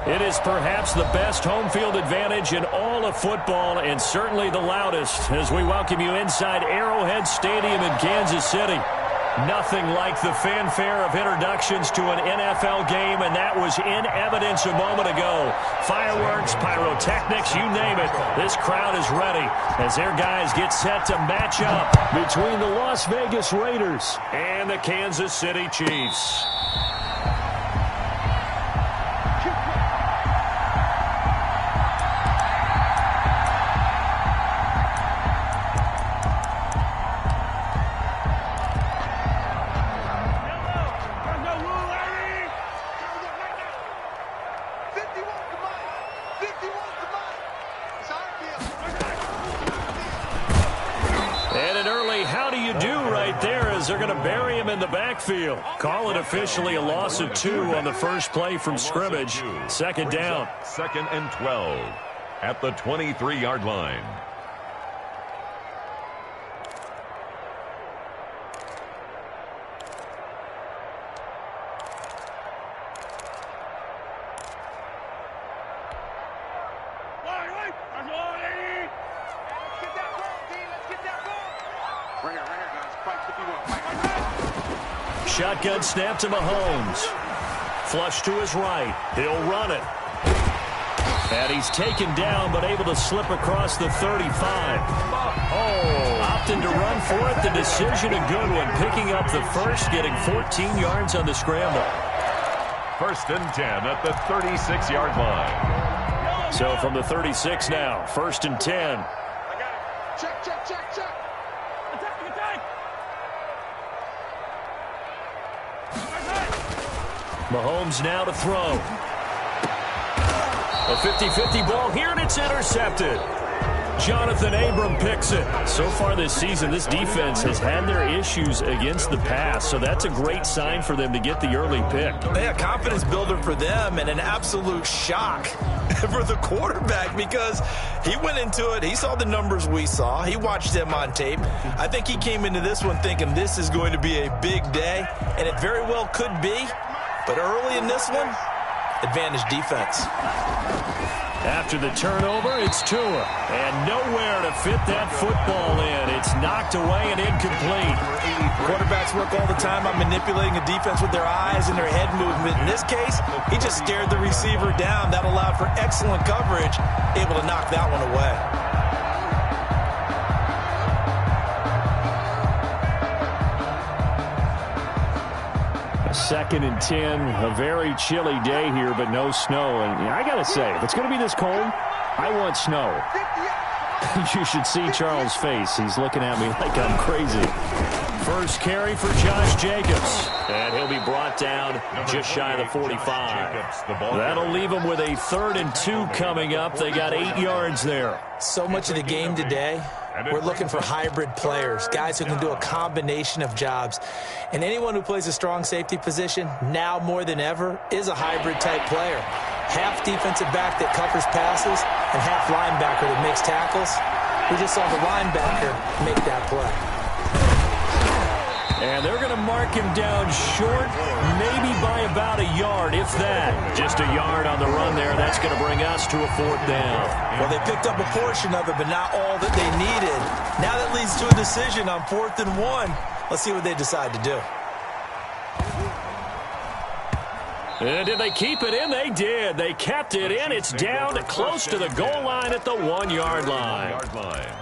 It is perhaps the best home field advantage in all of football and certainly the loudest as we welcome you inside Arrowhead Stadium in Kansas City. Nothing like the fanfare of introductions to an NFL game, and that was in evidence a moment ago. Fireworks, pyrotechnics, you name it. This crowd is ready as their guys get set to match up between the Las Vegas Raiders and the Kansas City Chiefs. They're going to bury him in the backfield. Call it officially a loss of 2 on the first play from scrimmage. Second down. 2nd and 12 at the 23-yard line. Shotgun snap to Mahomes. Flush to his right. He'll run it. And he's taken down but able to slip across the 35. Opting to run for it. The decision a good one. Picking up the first, getting 14 yards on the scramble. 1st and 10 at the 36-yard line. So from the 36 now, 1st and 10. Check, check, check, check. Mahomes now to throw. A 50-50 ball here, and it's intercepted. Jonathan Abram picks it. So far this season, this defense has had their issues against the pass, so that's a great sign for them to get the early pick. Yeah, confidence builder for them and an absolute shock for the quarterback because he went into it. He saw the numbers we saw. He watched them on tape. I think he came into this one thinking this is going to be a big day, and it very well could be. But early in this one, advantage defense. After the turnover, it's Tua. And nowhere to fit that football in. It's knocked away and incomplete. Quarterbacks work all the time on manipulating a defense with their eyes and their head movement. In this case, he just stared the receiver down. That allowed for excellent coverage, able to knock that one away. 2nd and 10, a very chilly day here, but no snow. And I got to say, if it's going to be this cold, I want snow. You should see Charles' face. He's looking at me like I'm crazy. First carry for Josh Jacobs. And he'll be brought down just shy of the 45. That'll leave him with a 3rd and 2 coming up. They got 8 yards there. So much of the game today, we're looking for hybrid players, guys who can do a combination of jobs. And anyone who plays a strong safety position, now more than ever, is a hybrid-type player. Half defensive back that covers passes and half linebacker that makes tackles. We just saw the linebacker make that play. And they're going to mark him down short, maybe by about a yard, if that. Just a yard on the run there. That's going to bring us to a 4th down. Well, they picked up a portion of it, but not all that they needed. Now that leads to a decision on 4th and 1. Let's see what they decide to do. And did they keep it in? They did. They kept it in. It's down close to the goal line at the 1-yard line.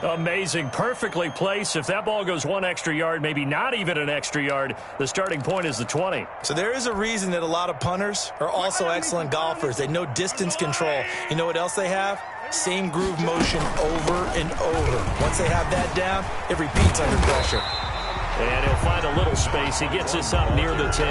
Amazing. Perfectly placed. If that ball goes 1 extra yard, maybe not even an extra yard, the starting point is the 20. So there is a reason that a lot of punters are also excellent golfers. They know distance control. You know what else they have? Same groove motion over and over. Once they have that down, it repeats under pressure. And he'll find a little space. He gets us up near the 10.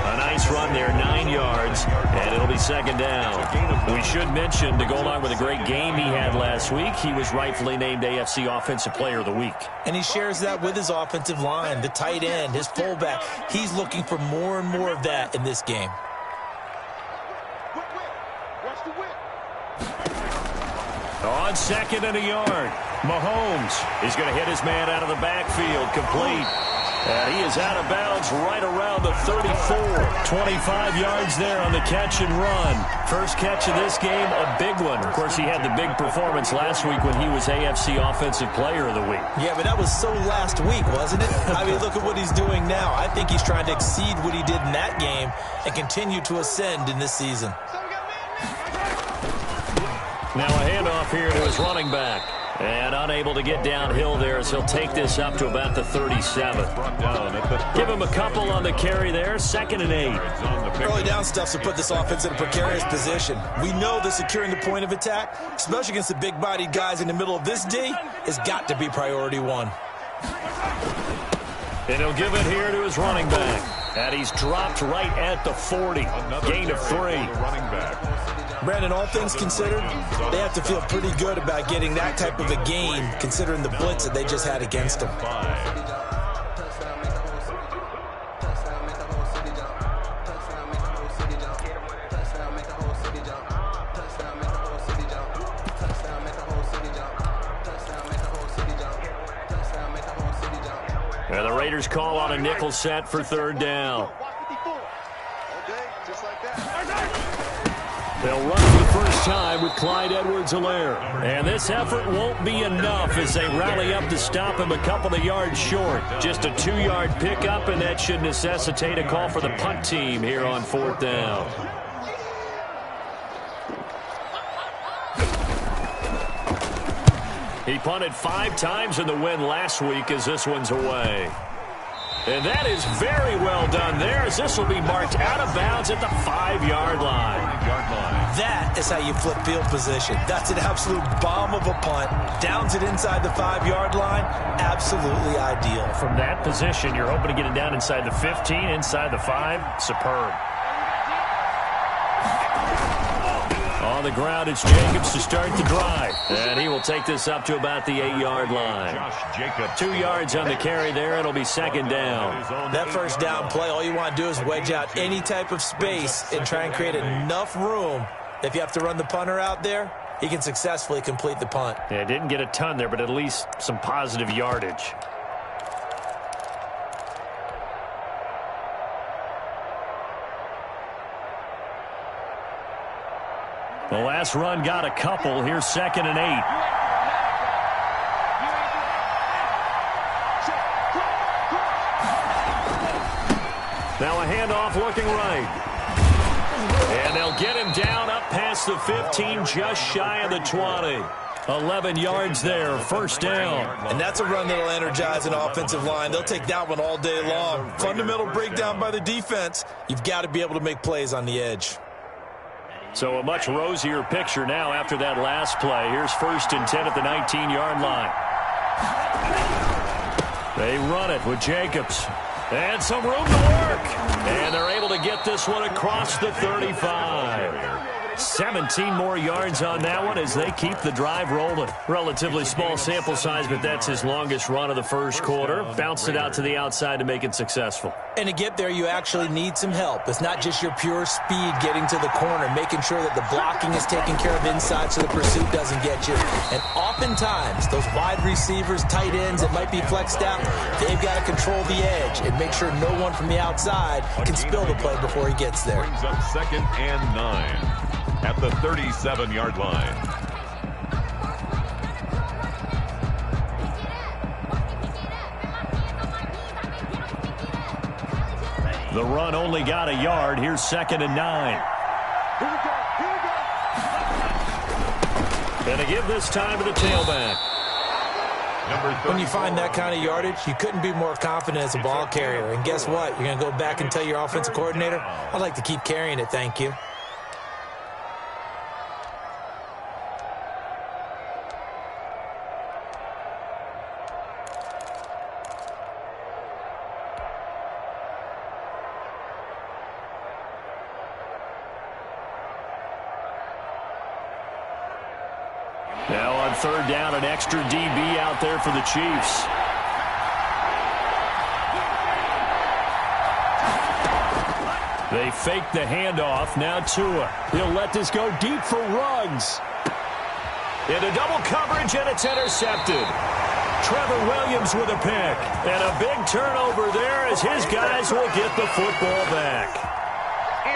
A nice run there, 9 yards, and it'll be 2nd down. We should mention, to go along with a great game he had last week, he was rightfully named AFC Offensive Player of the Week. And he shares that with his offensive line, the tight end, his fullback. He's looking for more and more of that in this game. On 2nd and a yard, Mahomes is going to hit his man out of the backfield, complete. And he is out of bounds right around the 34. 25 yards there on the catch and run. First catch of this game, a big one. Of course, he had the big performance last week when he was AFC Offensive Player of the Week. Yeah, but that was so last week, wasn't it? I mean, look at what he's doing now. I think he's trying to exceed what he did in that game and continue to ascend in this season. Now a handoff here to his running back. And unable to get downhill there as he'll take this up to about the 37. Give him a couple on the carry there. 2nd and 8. Early down stuffs will put this offense in a precarious position. We know that securing the point of attack, especially against the big-bodied guys in the middle of this D, has got to be priority one. And he'll give it here to his running back. And he's dropped right at the 40. Gain of 3. Brandon, all things considered, they have to feel pretty good about getting that type of a gain, considering the blitz that they just had against them. And the Raiders call on a nickel set for 3rd down. They'll run for the first time with Clyde Edwards-Helaire. And this effort won't be enough as they rally up to stop him a couple of yards short. Just a 2-yard pickup, and that should necessitate a call for the punt team here on 4th down. He punted 5 times in the win last week as this one's away. And that is very well done there as this will be marked out of bounds at the 5-yard line. That is how you flip field position. That's an absolute bomb of a punt. Downs it inside the 5-yard line. Absolutely ideal. From that position, you're hoping to get it down inside the 15, inside the 5. Superb. On the ground, it's Jacobs to start the drive. And he will take this up to about the 8-yard line. 2 yards on the carry there. It'll be 2nd down. That first down play, all you want to do is wedge out any type of space and try and create enough room. If you have to run the punter out there, he can successfully complete the punt. Yeah, didn't get a ton there, but at least some positive yardage. The last run got a couple. Here's 2nd and 8. Now a handoff looking right. And they'll get him down up past the 15, just shy of the 20. 11 yards there, 1st down. And that's a run that'll energize an offensive line. They'll take that one all day long. Fundamental breakdown by the defense. You've got to be able to make plays on the edge. So a much rosier picture now after that last play. Here's 1st and 10 at the 19-yard line. They run it with Jacobs. And some room to work. And they're able to get this one across the 35. 17 more yards on that one as they keep the drive rolling. Relatively small sample size, but that's his longest run of the first quarter. Bounced it out to the outside to make it successful. And to get there, you actually need some help. It's not just your pure speed getting to the corner, making sure that the blocking is taken care of inside so the pursuit doesn't get you. And oftentimes, those wide receivers, tight ends that might be flexed out, they've got to control the edge and make sure no one from the outside can spill the play before he gets there. Brings up 2nd and 9 at the 37-yard line. The run only got a yard. Here's 2nd and 9. And to give this time to the tailback. When you find that kind of yardage, you couldn't be more confident as a ball carrier. And guess what? You're going to go back and tell your offensive coordinator, I'd like to keep carrying it, thank you. Now on 3rd down, an extra DB out there for the Chiefs. They fake the handoff. Now Tua. He'll let this go deep for Ruggs. Into double coverage, and it's intercepted. Trevor Williams with a pick. And a big turnover there as his guys will get the football back.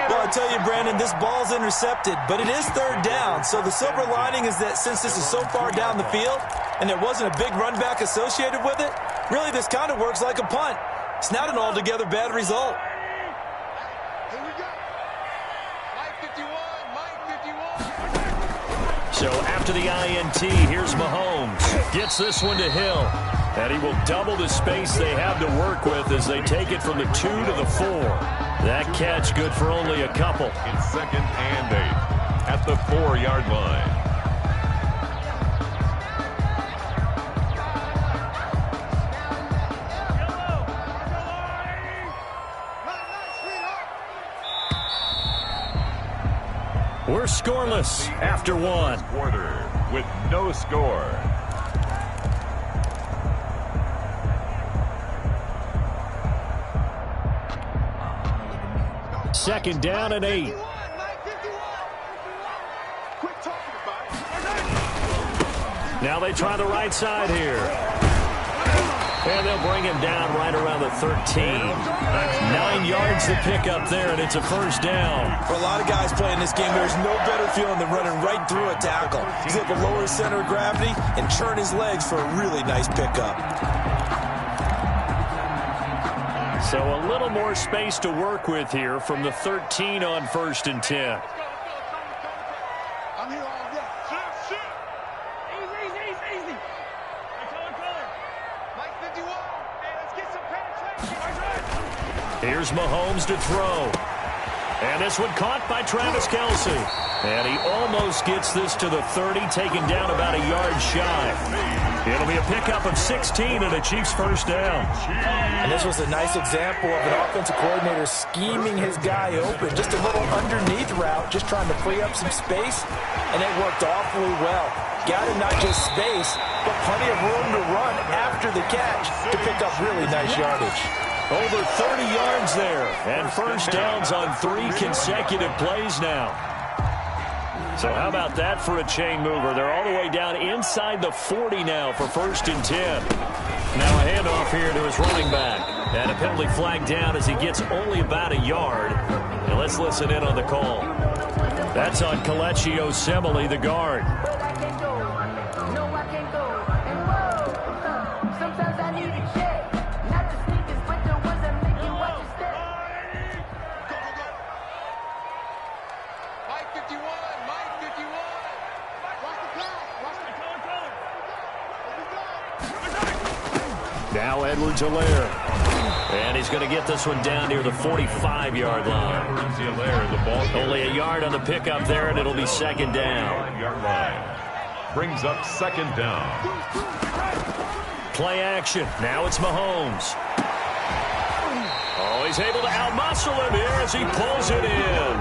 Well, I tell you, Brandon, this ball's intercepted, but it is third down. So the silver lining is that since this is so far down the field and there wasn't a big run back associated with it, really this kind of works like a punt. It's not an altogether bad result. Here we go. Mike 51, Mike 51. So after the INT, here's Mahomes. Gets this one to Hill. And he will double the space they have to work with as they take it from the 2 to the 4. That catch good for only a couple. It's 2nd and 8 at the 4-yard line. We're scoreless after one. Quarter with no score. Second down and 8. Now they try the right side here. And they'll bring him down right around the 13. 9 yards to pick up there, and it's a first down. For a lot of guys playing this game, there's no better feeling than running right through a tackle. He's able to lower his center of gravity and turn his legs for a really nice pickup. So a little more space to work with here from the 13 on 1st and 10. I'm here all day. Sit. Easy. Hey, color. Mike 51. Hey, let's get some penetration. Here's Mahomes to throw. And this one caught by Travis Kelce. And he almost gets this to the 30, taken down about a yard shy. It'll be a pickup of 16 and a Chiefs first down. And this was a nice example of an offensive coordinator scheming his guy open. Just a little underneath route, just trying to free up some space. And it worked awfully well. Got him not just space, but plenty of room to run after the catch to pick up really nice yardage. Over 30 yards there. And first downs on 3 consecutive plays now. So how about that for a chain mover? They're all the way down inside the 40 now for 1st and 10. Now a handoff here to his running back. And a penalty flag down as he gets only about a yard. And let's listen in on the call. That's on Kelechi Osemele, the guard. Now Edwards-Helaire. And he's going to get this one down near the 45-yard line. Edwards-Helaire, the ball carrier. Only a yard on the pickup there, and it'll be second down. 9-yard line. Brings up second down. Play action. Now it's Mahomes. Oh, he's able to outmuscle him here as he pulls it in.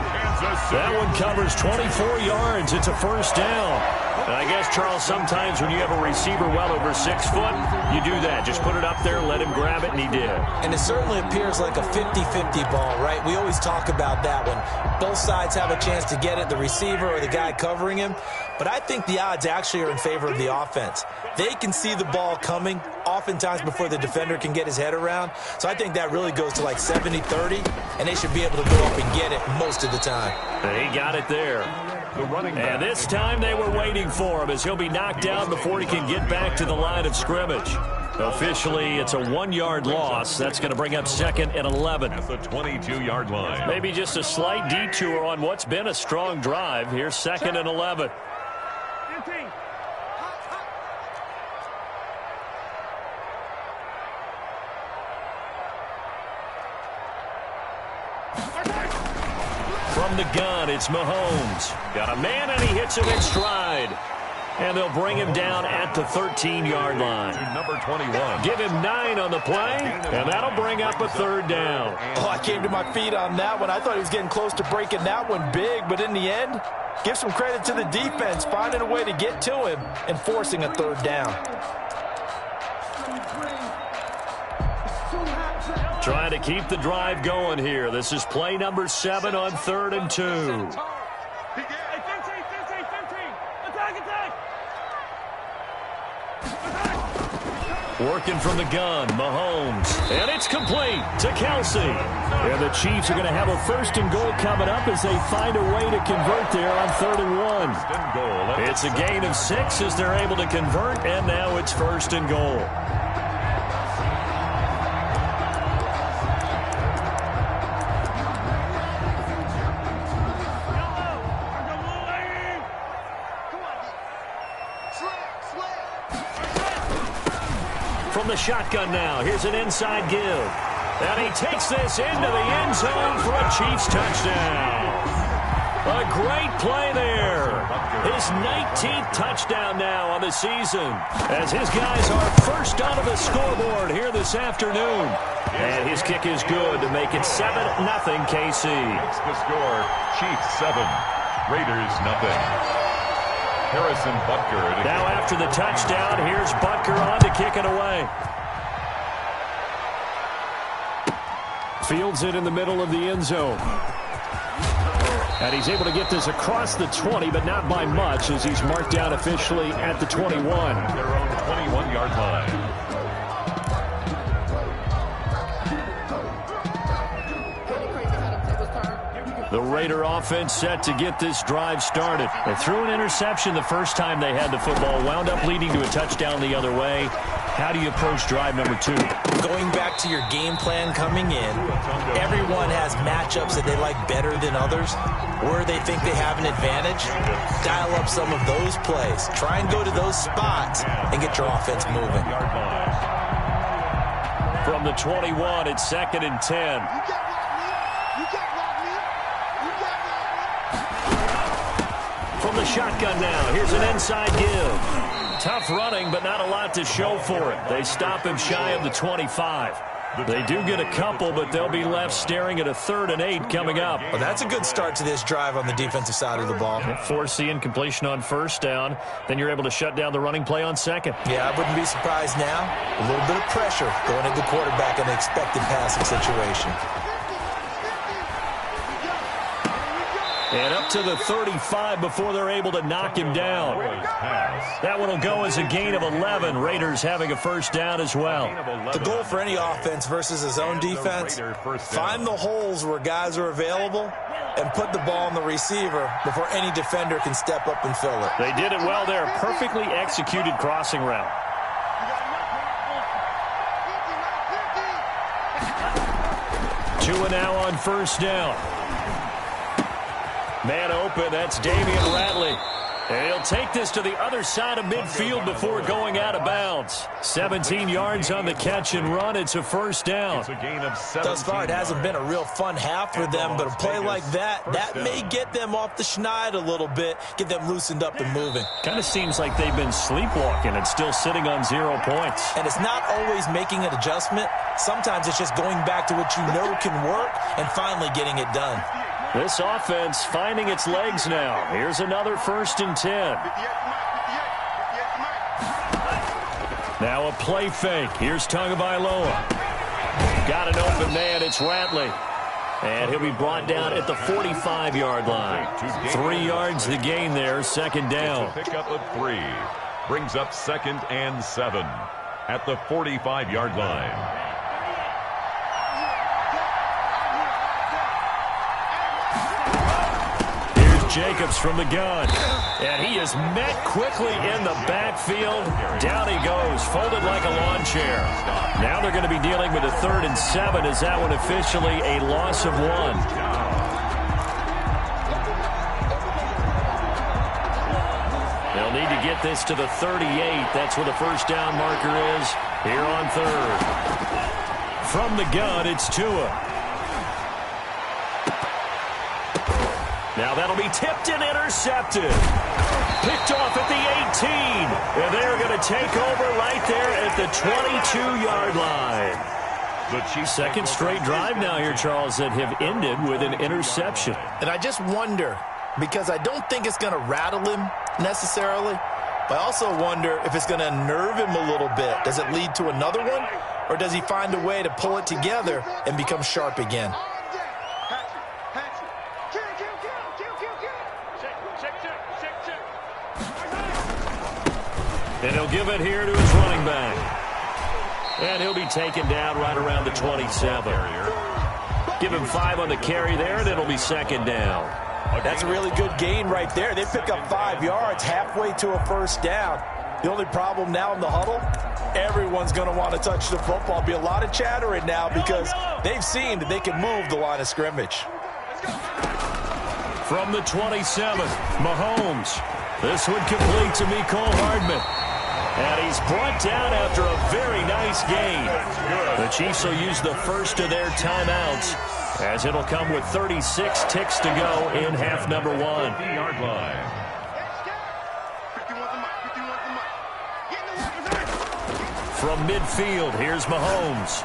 That one covers 24 yards. It's a first down. And I guess, Charles, sometimes when you have a receiver well over 6 foot, you do that. Just put it up there, let him grab it, and he did. And it certainly appears like a 50-50 ball, right? We always talk about that when both sides have a chance to get it, the receiver or the guy covering him. But I think the odds actually are in favor of the offense. They can see the ball coming oftentimes before the defender can get his head around. So I think that really goes to like 70-30, and they should be able to go up and get it most of the time. He got it there. And this time they were waiting for him as he'll be knocked down before he can get back to the line of scrimmage. Officially, it's a 1-yard loss. That's going to bring up 2nd and 11. At the 22-yard line. Maybe just a slight detour on what's been a strong drive. Here's 2nd and 11. From the gun, it's Mahomes. Got a man, and he hits him in stride. And they'll bring him down at the 13-yard line. Number 21. Give him 9 on the play, and that'll bring up a third down. Oh, I came to my feet on that one. I thought he was getting close to breaking that one big, but in the end, give some credit to the defense, finding a way to get to him and forcing a third down. Trying to keep the drive going here. This is play number 7 on 3rd and 2. Working from the gun, Mahomes. And it's complete to Kelsey. And the Chiefs are going to have a first and goal coming up as they find a way to convert there on 3rd and 1. It's a gain of 6 as they're able to convert, and now it's 1st and goal. From the shotgun now, here's an inside give. And he takes this into the end zone for a Chiefs touchdown. A great play there. His 19th touchdown now on the season, as his guys are first onto the scoreboard here this afternoon. And his kick is good to make it 7-0 KC. That's the score. Chiefs 7, Raiders 0. Harrison Butker. Now after the touchdown, here's Butker on to kick it away. Fields it in the middle of the end zone. And he's able to get this across the 20, but not by much, as he's marked down officially at the 21. Their own 21-yard line. The Raider offense set to get this drive started. They threw an interception the first time they had the football, wound up leading to a touchdown the other way. How do you approach drive number 2? Going back to your game plan coming in, everyone has matchups that they like better than others, where they think they have an advantage. Dial up some of those plays. Try and go to those spots and get your offense moving. From the 21, it's 2nd and 10. From the shotgun now, here's an inside give. Tough running, but not a lot to show for it. They stop him shy of the 25. They do get a couple, but they'll be left staring at a 3rd and 8 coming up. Well, that's a good start to this drive on the defensive side of the ball. Force the incompletion on 1st down. Then you're able to shut down the running play on 2nd. Yeah, I wouldn't be surprised now. A little bit of pressure going at the quarterback in an expected passing situation. And up to the 35 before they're able to knock him down. That one will go as a gain of 11. Raiders having a 1st down as well. The goal for any offense versus his own defense, find the holes where guys are available and put the ball on the receiver before any defender can step up and fill it. They did it well there. Perfectly executed crossing route. Tua now on 1st down. Man open, that's Damian Ratley. And he'll take this to the other side of midfield before going out of bounds. 17 yards on the catch and run. It's a 1st down. It's a gain of 17. Thus far, it hasn't been a real fun half for them, but a play like that may get them off the schneid a little bit, get them loosened up and moving. Kind of seems like they've been sleepwalking and still sitting on 0 points. And it's not always making an adjustment. Sometimes it's just going back to what you know can work and finally getting it done. This offense finding its legs now. Here's another 1st and 10. Now a play fake. Here's Tagovailoa. Got an open man. It's Ratley. And he'll be brought down at the 45-yard line. 3 yards the gain there. 2nd down. Pick up of 3. Brings up 2nd and 7 at the 45-yard line. Jacobs from the gun. And he is met quickly in the backfield. Down he goes, folded like a lawn chair. Now they're going to be dealing with a 3rd and 7. Is that one officially a loss of 1? They'll need to get this to the 38. That's where the 1st down marker is here on 3rd. From the gun, it's Tua. Now that'll be tipped and intercepted. Picked off at the 18. And they're going to take over right there at the 22-yard line. The second straight drive now here, Charles, that have ended with an interception. And I just wonder, because I don't think it's going to rattle him necessarily, but I also wonder if it's going to unnerve him a little bit. Does it lead to another one? Or does he find a way to pull it together and become sharp again? And he'll give it here to his running back. And he'll be taken down right around the 27. Give him 5 on the carry there, and it'll be second down. That's a really good gain right there. They pick up 5 yards halfway to a first down. The only problem now in the huddle, everyone's going to want to touch the football. Be a lot of chattering now because they've seen that they can move the line of scrimmage. From the 27, Mahomes. This one complete to Mecole Hardman. And he's brought down after a very nice gain. The Chiefs will use the first of their timeouts, as it'll come with 36 ticks to go in half number 1. Yard line. From midfield, here's Mahomes.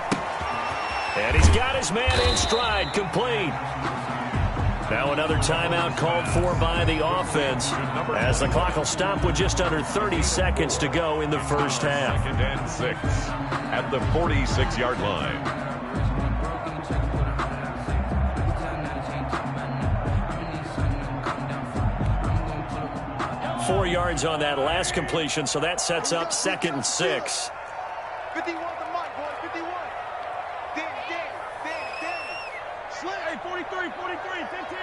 And he's got his man in stride, complete. Now another timeout called for by the offense, as the clock will stop with just under 30 seconds to go in the first half. 2nd and 6 at the 46-yard line. Four yards on that last completion, so that sets up 2nd and 6. 51 the mic, boys. 51. Danny. Slim. Hey, 43, 15.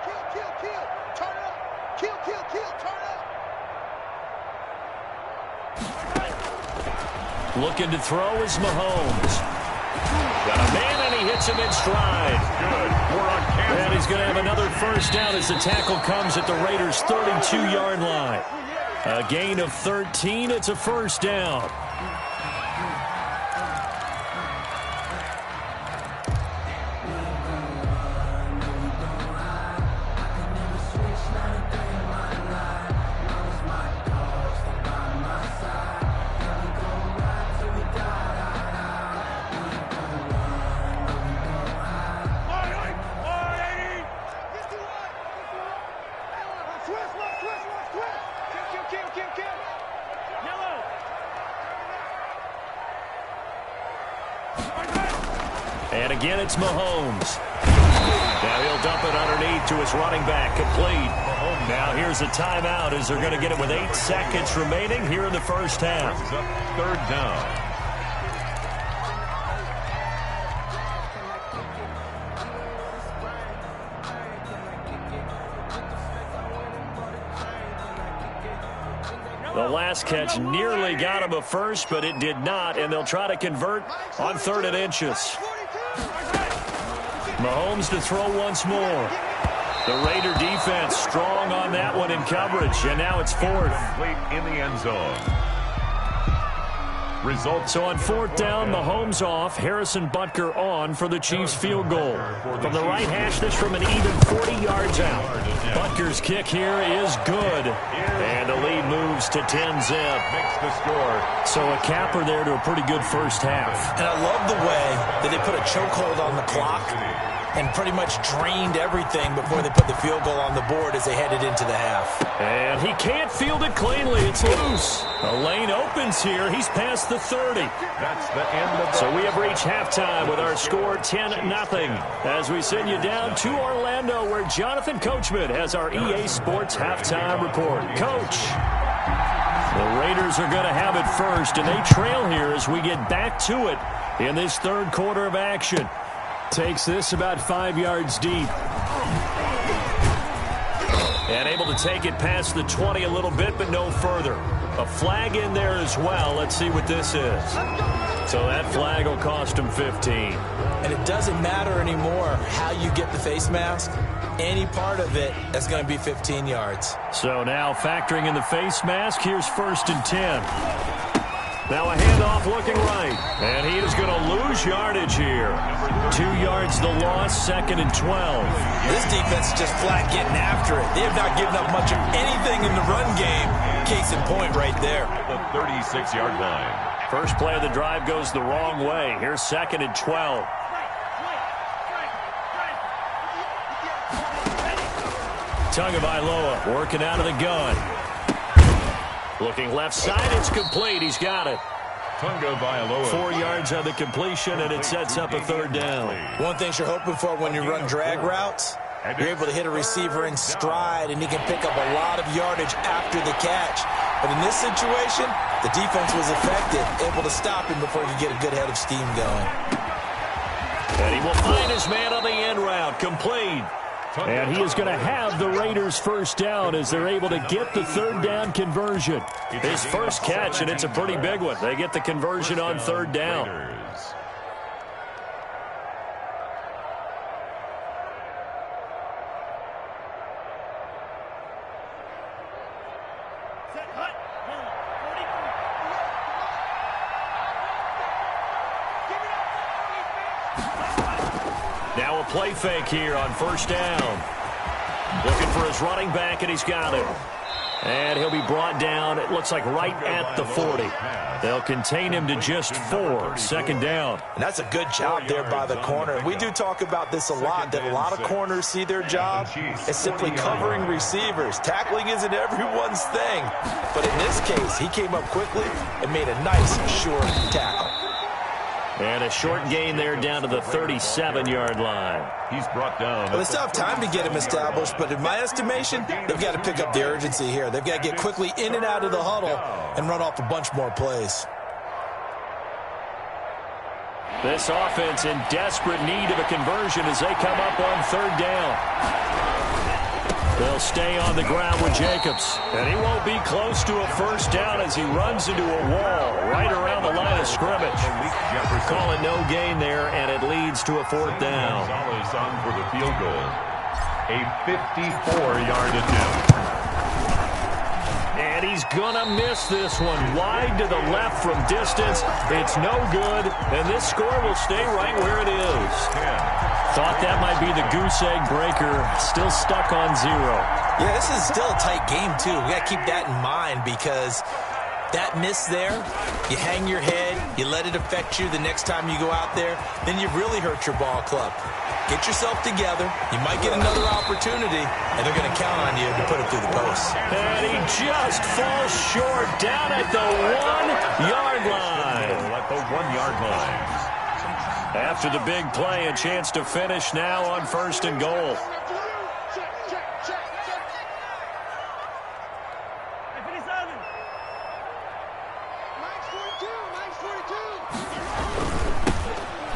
Kill. Turn it up. Kill. Turn it up. Looking to throw is Mahomes. Got a man, and he hits him in stride. Good. We're on Kansas. And he's going to have another first down as the tackle comes at the Raiders' 32-yard line. A gain of 13. It's a first down. And again, it's Mahomes. Now he'll dump it underneath to his running back, complete. Now here's a timeout as they're going to get it with 8 seconds remaining here in the first half. Brings up 3rd down. The last catch nearly got him a first, but it did not, and they'll try to convert on 3rd and inches. Mahomes to throw once more. The Raider defense strong on that one in coverage, and now it's 4th. Complete in the end zone. Result. So on 4th down, Mahomes off, Harrison Butker on for the Chiefs field goal. From the right hash, this from an even 40 yards out. Butker's kick here is good. And the lead moves to 10-zip. Makes the score. So a capper there to a pretty good first half. And I love the way that they put a chokehold on the clock and pretty much drained everything before they put the field goal on the board as they headed into the half. And he can't field it cleanly. It's loose. The lane opens here. He's past the 30. That's the end of the... So we have reached halftime with our score 10-0 as we send you down to Orlando, where Jonathan Coachman has our EA Sports halftime report. Coach, the Raiders are going to have it first, and they trail here as we get back to it in this 3rd quarter of action. Takes this about 5 yards deep. And able to take it past the 20 a little bit, but no further. A flag in there as well. Let's see what this is. So that flag will cost him 15. And it doesn't matter anymore how you get the face mask. Any part of it is going to be 15 yards. So now factoring in the face mask, here's 1st and 10. Now a handoff looking right. And he is going to lose yardage here. 2 yards the loss, 2nd and 12. This defense is just flat getting after it. They have not given up much of anything in the run game. Case in point right there. The 36-yard line. First play of the drive goes the wrong way. Here's 2nd and 12. Tagovailoa working out of the gun. Looking left side, it's complete. He's got it. Tagovailoa. 4 yards on the completion, and it sets up a 3rd down. One thing you're hoping for when you run drag routes, you're able to hit a receiver in stride, and he can pick up a lot of yardage after the catch. But in this situation, the defense was effective, able to stop him before he could get a good head of steam going. And he will find his man on the end route, complete. And he is going to have the Raiders first down as they're able to get the third down conversion. His first catch, and it's a pretty big one. They get the conversion on third down. Now a play fake here on first down. Looking for his running back, and he's got him. And he'll be brought down, it looks like right at the 40. They'll contain him to just 4, second down. And that's a good job there by the corner. We do talk about this a lot, that a lot of corners see their job as simply covering receivers. Tackling isn't everyone's thing. But in this case, he came up quickly and made a nice, short tackle. And a short gain there down to the 37-yard line. He's brought down. Well, they still have time to get him established, but in my estimation, they've got to pick up the urgency here. They've got to get quickly in and out of the huddle and run off a bunch more plays. This offense in desperate need of a conversion as they come up on third down. They'll stay on the ground with Jacobs. And he won't be close to a first down as he runs into a wall right around the line of scrimmage. Call it no gain there, and it leads to a fourth down. Gonzalez on for the field goal. A 54-yard attempt. And he's going to miss this one. Wide to the left from distance. It's no good, and this score will stay right where it is. Thought that might be the goose egg breaker. Still stuck on 0. Yeah, this is still a tight game, too. We got to keep that in mind because that miss there, you hang your head, you let it affect you the next time you go out there, then you've really hurt your ball club. Get yourself together. You might get another opportunity, and they're going to count on you to put it through the post. And he just falls short down at the 1-yard line. At the 1-yard line. After the big play, a chance to finish now on first and goal.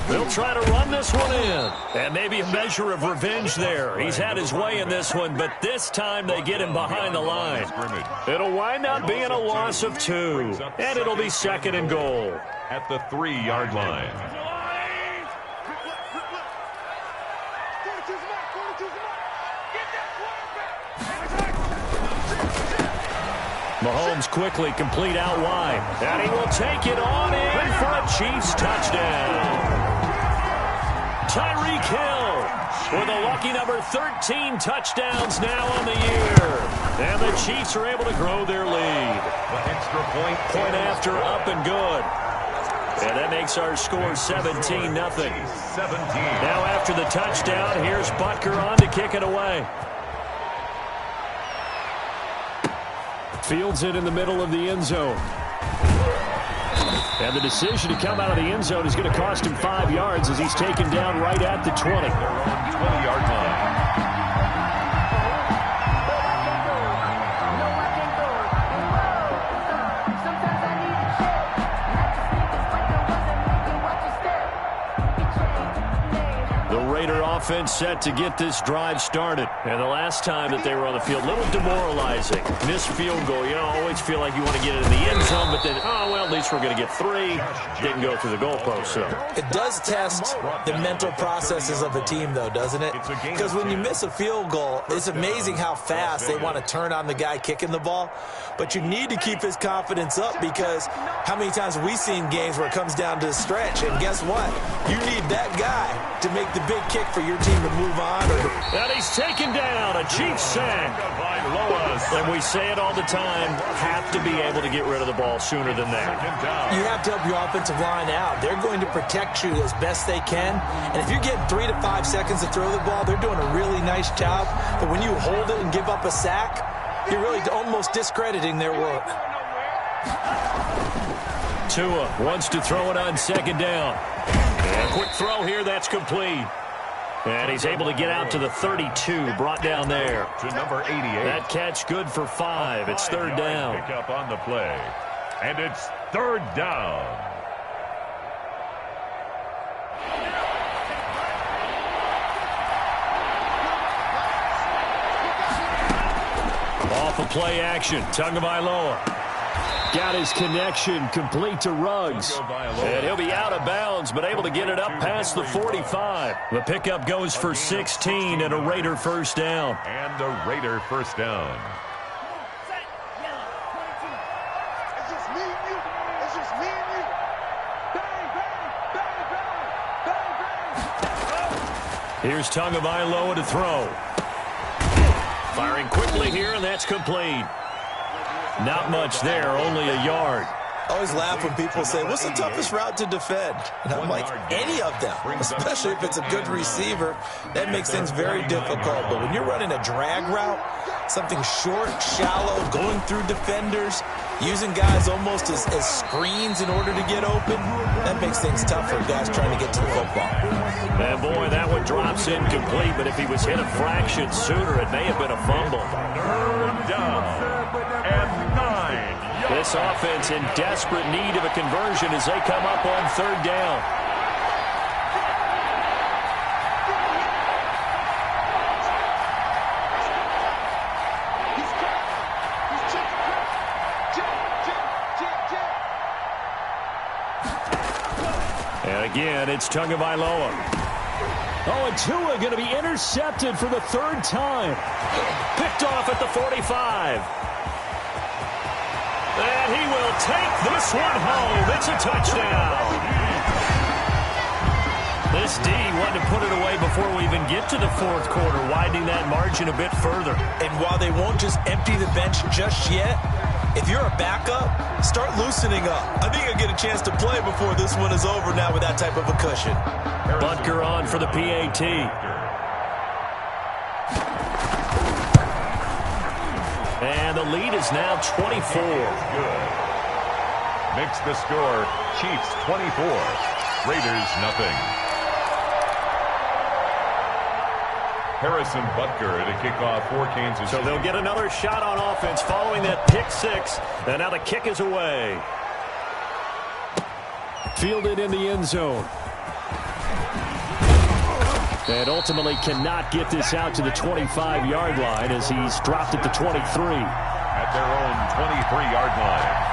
They'll try to run this one in. And maybe a measure of revenge there. He's had his way in this one, but this time they get him behind the line. It'll wind up being a loss of 2. And it'll be second and goal. At the 3-yard line. Mahomes quickly complete out wide. And he will take it on in for a Chiefs touchdown. Tyreek Hill with a lucky number 13 touchdowns now on the year. And the Chiefs are able to grow their lead. The extra point after up and good. And that makes our score 17-0. Now after the touchdown, here's Butker on to kick it away. Fields it in the middle of the end zone. And the decision to come out of the end zone is going to cost him 5 yards as he's taken down right at the 20. 20-yard line. Offense set to get this drive started. And the last time that they were on the field, a little demoralizing. Missed field goal. You always feel like you want to get it in the end zone, but then, oh, well, at least we're going to get 3. Didn't go through the goalpost, so. It does test the mental processes of a team, though, doesn't it? Because when you miss a field goal, it's amazing how fast they want to turn on the guy kicking the ball. But you need to keep his confidence up because how many times have we seen games where it comes down to the stretch? And guess what? You need that guy to make the big kick for your team to move on. And he's taken down. A Chiefs sack. And we say it all the time, have to be able to get rid of the ball sooner than that. You have to help your offensive line out. They're going to protect you as best they can. And if you're getting 3 to 5 seconds to throw the ball, they're doing a really nice job. But when you hold it and give up a sack, you're really almost discrediting their work. Tua wants to throw it on second down. And a quick throw here, that's complete. And he's able to get out to the 32, brought down there. To number 88. That catch good for 5. It's third down. Pick up on the play. And it's third down. Off of play action, Tagovailoa. Got his connection complete to Ruggs. And he'll be out of bounds, but able to get it up past the 45. The pickup goes for 16 and a Raider first down. And a Raider first down. It's just me and you. It's just me and you. Bang, bang, bang, bang, bang, bang. Here's Tagovailoa to throw. Firing quickly here, and that's complete. Not much there, only a yard. I always laugh when people say, what's the toughest route to defend? And I'm like, any of them, especially if it's a good receiver. That makes things very difficult. But when you're running a drag route, something short, shallow, going through defenders, using guys almost as screens in order to get open, that makes things tough for guys trying to get to the football. And boy, that one drops incomplete, but if he was hit a fraction sooner, it may have been a fumble. Third down. And 9 yards. This offense in desperate need of a conversion as they come up on third down. And again, it's Tagovailoa. Oh, and Tua going to be intercepted for the third time. Picked off at the 45. And he will take this one home. It's a touchdown. This D wanted to put it away before we even get to the fourth quarter, widening that margin a bit further. And while they won't just empty the bench just yet, if you're a backup, start loosening up. I think you'll get a chance to play before this one is over now with that type of a cushion. Butker on for the PAT. And the lead is now 24. Good. Makes the score Chiefs 24, Raiders nothing. Harrison Butker to kick off for Kansas City. So they'll get another shot on offense following that pick six. And now the kick is away. Fielded in the end zone. And ultimately cannot get this out to the 25-yard line as he's dropped at the 23. At their own 23-yard line.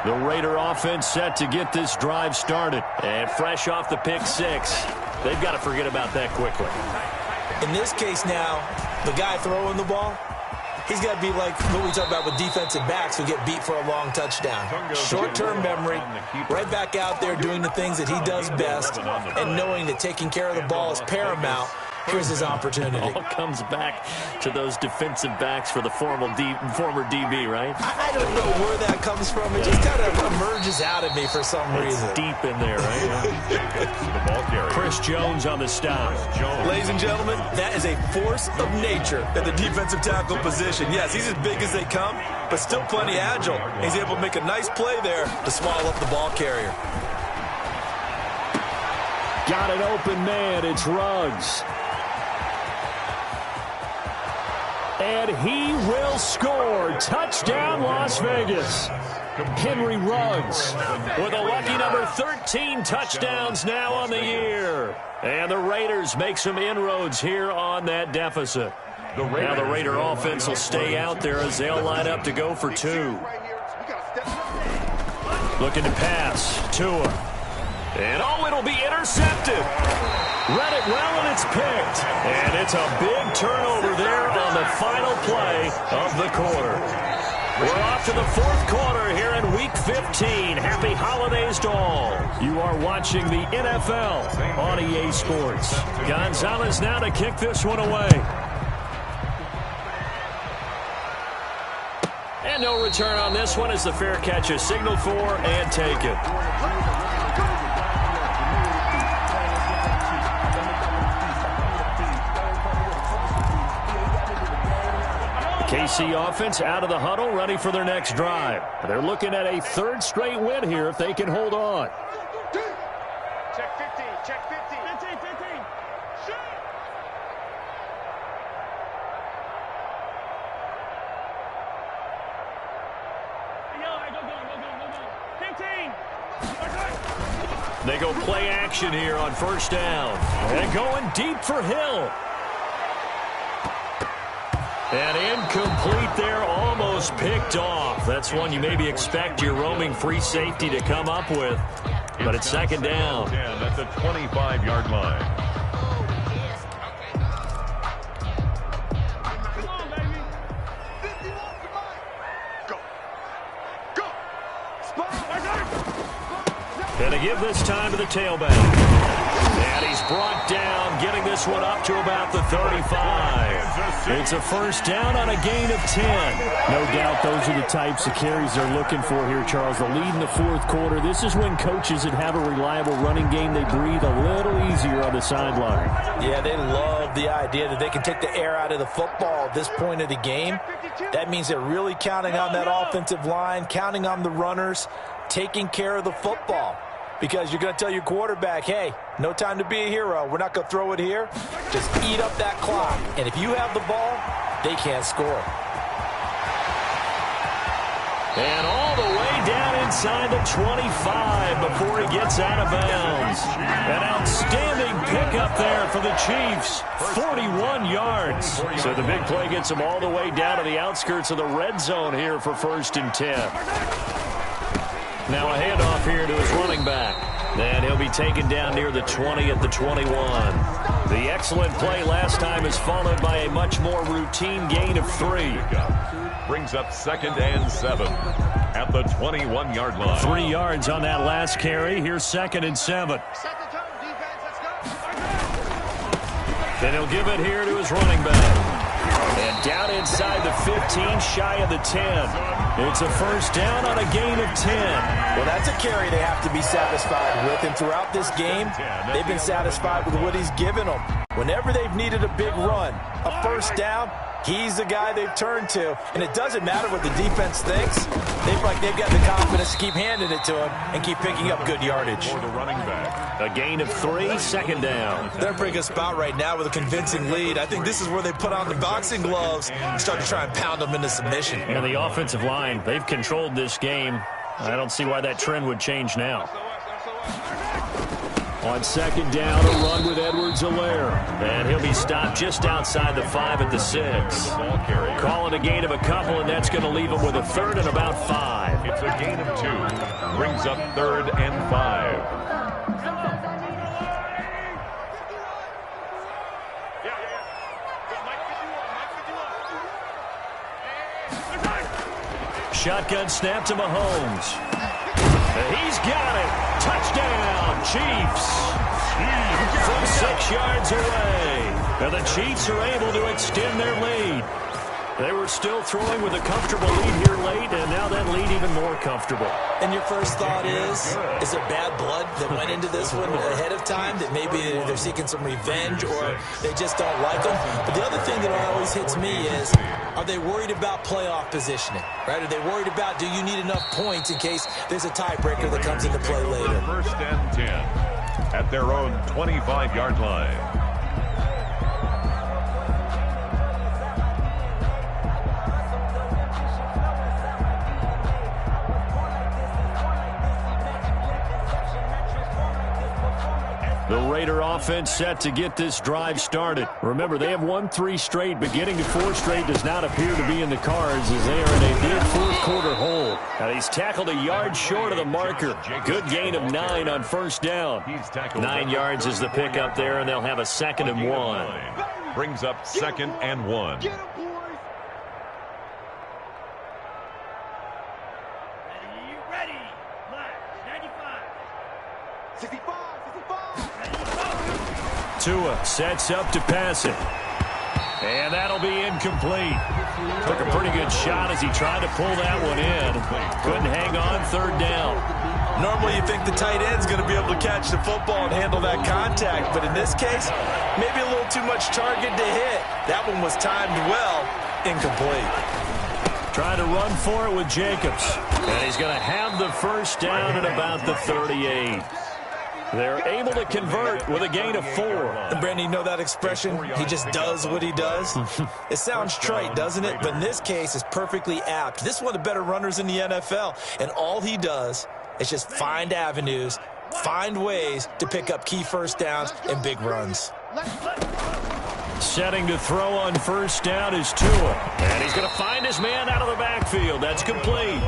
The Raider offense set to get this drive started. And fresh off the pick six, they've got to forget about that quickly. In this case now, the guy throwing the ball, he's got to be like what we talk about with defensive backs who get beat for a long touchdown. Short-term memory, right back out there doing the things that he does best, and knowing that taking care of the ball is paramount. Here's his opportunity. It all comes back to those defensive backs for the former DB, right? I don't know where that comes from. It just kind of emerges out of me for some reason. It's deep in there, right? The ball carrier. Chris Jones on the stop. Ladies and gentlemen, that is a force of nature at the defensive tackle position. Yes, he's as big as they come, but still plenty agile. He's able to make a nice play there to swallow up the ball carrier. Got an open man. It's Ruggs. And he will score. Touchdown, Las Vegas. Henry Ruggs with a lucky number 13 touchdowns now on the year. And the Raiders make some inroads here on that deficit. Now the Raider offense will stay out there as they'll line up to go for two. Looking to pass. Tua. And oh, it'll be intercepted. Read it well, and it's picked. And it's a big turnover there on the final play of the quarter. We're off to the fourth quarter here in Week 15. Happy holidays to all. You are watching the NFL on EA Sports. Gonzalez now to kick this one away. And no return on this one as the fair catch is signaled for and taken. KC offense out of the huddle, ready for their next drive. They're looking at a third straight win here if they can hold on. Check 15, check 15. 15, 15. Shoot! They go play action here on first down. And going deep for Hill. And incomplete there, almost picked off. That's one you maybe expect your roaming free safety to come up with. But it's second down. At the 25-yard line. Come on, baby. 51 to mine. Go. Go. Spot. And to give this time to the tailback. And he's brought down, getting this one up to about the 35. It's a first down on a gain of 10. No doubt those are the types of carries they're looking for here, Charles. The lead in the fourth quarter. This is when coaches that have a reliable running game, they breathe a little easier on the sideline. Yeah, they love the idea that they can take the air out of the football at this point of the game. That means they're really counting on that offensive line, counting on the runners, taking care of the football. Because you're going to tell your quarterback, hey, no time to be a hero. We're not going to throw it here. Just eat up that clock. And if you have the ball, they can't score. And all the way down inside the 25 before he gets out of bounds. An outstanding pickup there for the Chiefs. 41 yards. So the big play gets them all the way down to the outskirts of the red zone here for 1st and 10. Now a handoff here to his running back. And he'll be taken down near the 20 at the 21. The excellent play last time is followed by a much more routine gain of 3. Brings up 2nd and 7 at the 21-yard line. 3 yards on that last carry. Here's 2nd and 7. Set the tone, defense. Let's go. And he'll give it here to his running back. And down inside the 15, shy of the 10. It's a first down on a gain of 10. Well, that's a carry they have to be satisfied with. And throughout this game, they've been satisfied with what he's given them. Whenever they've needed a big run, a first down, he's the guy they've turned to. And it doesn't matter what the defense thinks. They've got the confidence to keep handing it to him and keep picking up good yardage. For the running back. A gain of 3, 2nd down. They're in a pretty good spot right now with a convincing lead. I think this is where they put on the boxing gloves and start to try and pound them into submission. And the offensive line, they've controlled this game. I don't see why that trend would change now. On 2nd down, a run with Edwards-Helaire. And he'll be stopped just outside the 5 at the 6. Calling a gain of a couple, and that's going to leave him with a 3rd and about 5. It's a gain of 2. Brings up 3rd and 5. Shotgun snap to Mahomes. He's got it. Touchdown, Chiefs. From 6 yards away. And the Chiefs are able to extend their lead. They were still throwing with a comfortable lead here late, and now that lead even more comfortable. And your first thought is there bad blood that went into this one ahead of time, that maybe they're seeking some revenge or they just don't like them? But the other thing that always hits me is, are they worried about playoff positioning? Right? Are they worried about, do you need enough points in case there's a tiebreaker that comes into play later? 1st and 10 at their own 25-yard line. The Raider offense set to get this drive started. Remember, they have won 3 straight, but getting to 4 straight does not appear to be in the cards as they are in a big fourth-quarter hole. Now, he's tackled a yard short of the marker. Good gain of 9 on first down. 9 yards is the pickup there, and they'll have a 2nd and 1. Brings up 2nd and 1. Get him, boys. Ready. Left. 95. 65. 65. Tua sets up to pass it. And that'll be incomplete. Took a pretty good shot as he tried to pull that one in. Couldn't hang on, 3rd down. Normally you think the tight end's going to be able to catch the football and handle that contact, but in this case, maybe a little too much target to hit. That one was timed well, incomplete. Trying to run for it with Jacobs. And he's going to have the first down at about the 38. They're able to convert with a gain of 4. And Brandon, you know that expression? He just does what he does. It sounds trite, doesn't it? But in this case, it's perfectly apt. This is one of the better runners in the NFL. And all he does is just find avenues, find ways to pick up key first downs and big runs. Setting to throw on first down is Tua. And he's going to find his man out of the backfield. That's complete.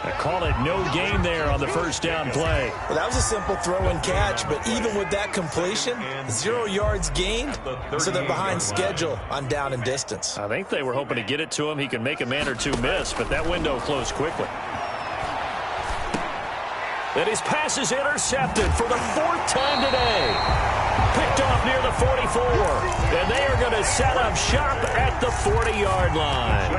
I call it no gain there on the first down play. Well, that was a simple throw and catch, but even with that completion, 0 yards gained, so they're behind schedule on down and distance. I think they were hoping to get it to him. He can make a man or two miss, but that window closed quickly. And his pass is intercepted for the 4th time today. Picked off near the 44. And they are going to set up shop at the 40-yard line.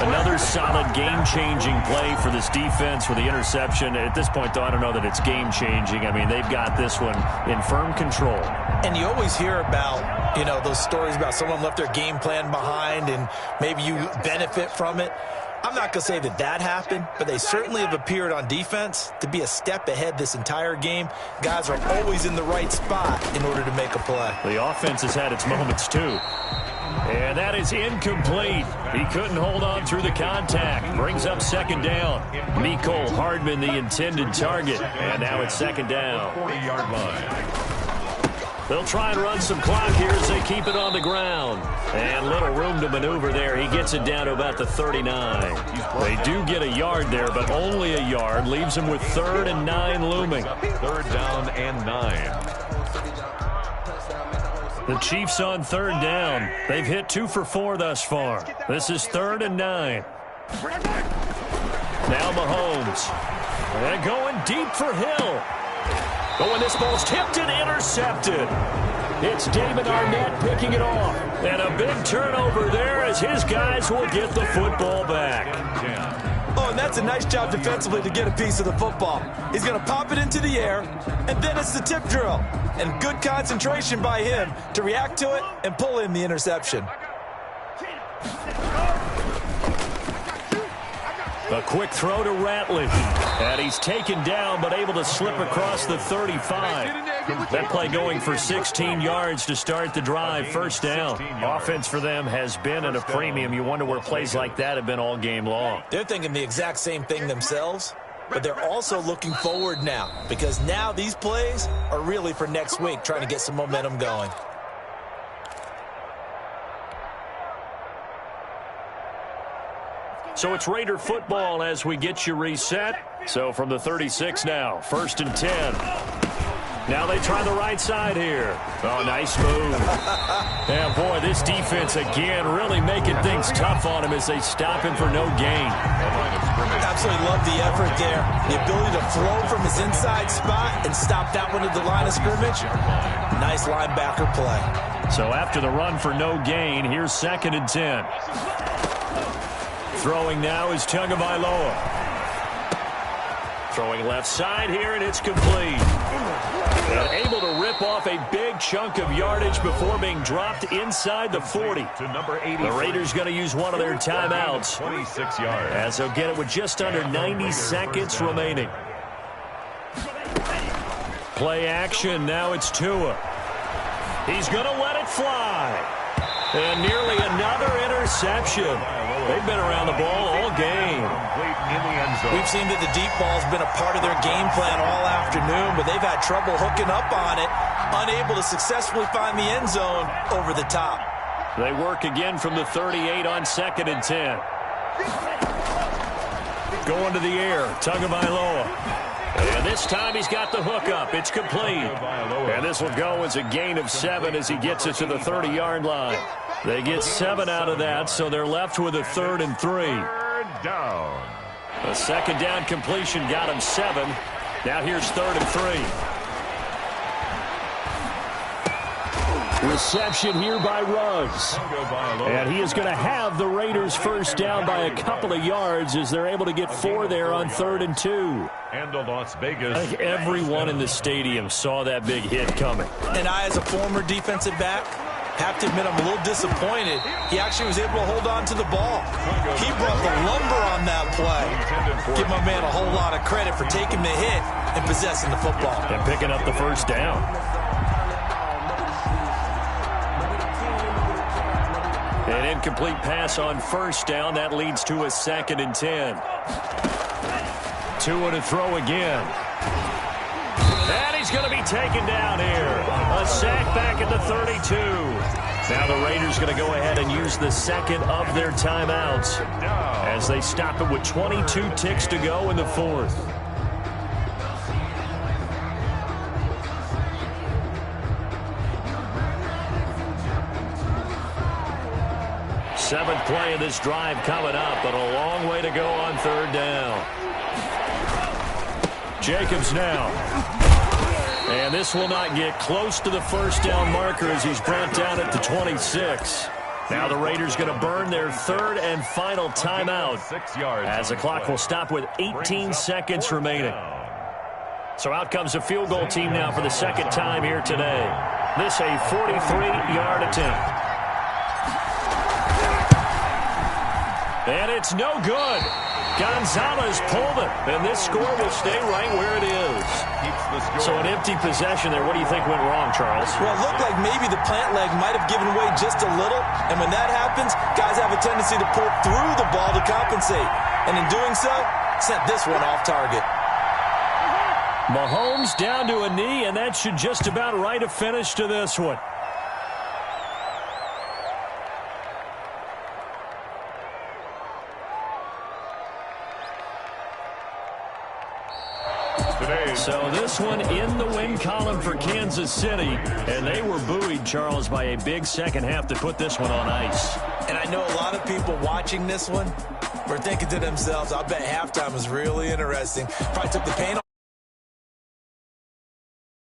Another solid game-changing play for this defense with the interception. At this point, though, I don't know that it's game-changing. I mean, they've got this one in firm control. And you always hear about, you know, those stories about someone left their game plan behind and maybe you benefit from it. I'm not going to say that that happened, but they certainly have appeared on defense to be a step ahead this entire game. Guys are always in the right spot in order to make a play. The offense has had its moments, too. And that is incomplete. He couldn't hold on through the contact. Brings up second down. Mecole Hardman, the intended target. And now it's second down. 40-yard line. They'll try and run some clock here as they keep it on the ground. And little room to maneuver there. He gets it down to about the 39. They do get a yard there, but only a yard. Leaves them with 3rd and 9 looming. 3rd down and 9. The Chiefs on 3rd down. They've hit 2 for 4 thus far. This is 3rd and 9. Now Mahomes. And going deep for Hill. But when this ball's tipped and intercepted, it's David Arnett picking it off. And a big turnover there as his guys will get the football back. Oh, and that's a nice job defensively to get a piece of the football. He's going to pop it into the air, and then it's the tip drill. And good concentration by him to react to it and pull in the interception. A quick throw to Ratley. And he's taken down but able to slip across the 35. That play going for 16 yards to start the drive. First down. Offense for them has been at a premium. You wonder where plays like that have been all game long. They're thinking the exact same thing themselves, but they're also looking forward now because now these plays are really for next week, trying to get some momentum going. So it's Raider football as we get you reset. So from the 36 now, 1st and 10. Now they try the right side here. Oh, nice move. And boy, this defense again really making things tough on him as they stop him for no gain. Absolutely love the effort there. The ability to throw from his inside spot and stop that one at the line of scrimmage. Nice linebacker play. So after the run for no gain, here's 2nd and 10. Throwing now is Tagovailoa. Throwing left side here, and it's complete. And able to rip off a big chunk of yardage before being dropped inside the 40. To number 80. The Raiders going to use one of their timeouts. 26 yards. As they'll get it with just under 90 seconds remaining. Play action, now it's Tua. He's going to let it fly. And nearly another interception. They've been around the ball all game. We've seen that the deep ball's been a part of their game plan all afternoon, but they've had trouble hooking up on it, unable to successfully find the end zone over the top. They work again from the 38 on 2nd and 10. Going to the air, Tagovailoa. And this time he's got the hook up. It's complete. And this will go as a gain of 7 as he gets it to the 30-yard line. They get 7 out of that, so they're left with a 3rd and 3. 3rd down. A 2nd down completion got him 7. Now here's 3rd and 3. Reception here by Ruggs. And he is going to have the Raiders first down by a couple of yards as they're able to get 4 there on 3rd and 2. And the Las Vegas. I think everyone in the stadium saw that big hit coming. And I, as a former defensive back, Have to admit, I'm a little disappointed. He actually was able to hold on to the ball. He brought the lumber on that play. Give my man a whole lot of credit for taking the hit and possessing the football. And picking up the first down. An incomplete pass on first down. That leads to a 2nd and 10. 2 to throw again. And he's going to be taken down here. A sack back at the 32. Now the Raiders going to go ahead and use the second of their timeouts as they stop it with 22 ticks to go in the 4th. Seventh play of this drive coming up, but a long way to go on 3rd down. Jacobs now. And this will not get close to the first down marker as he's brought down at the 26. Now the Raiders going to burn their 3rd and final timeout as the clock will stop with 18 seconds remaining. So out comes a field goal team now for the 2nd time here today. This a 43-yard attempt. And it's no good. Gonzalez pulled it, and this score will stay right where it is. So an empty possession there. What do you think went wrong, Charles? Well, it looked like maybe the plant leg might have given way just a little, and when that happens, guys have a tendency to pull through the ball to compensate. And in doing so, sent this one off target. Mahomes down to a knee, and that should just about write a finish to this one. So this one in the win column for Kansas City, and they were buoyed, Charles, by a big second half to put this one on ice. And I know a lot of people watching this one were thinking to themselves, I bet halftime was really interesting. Probably took the pain off.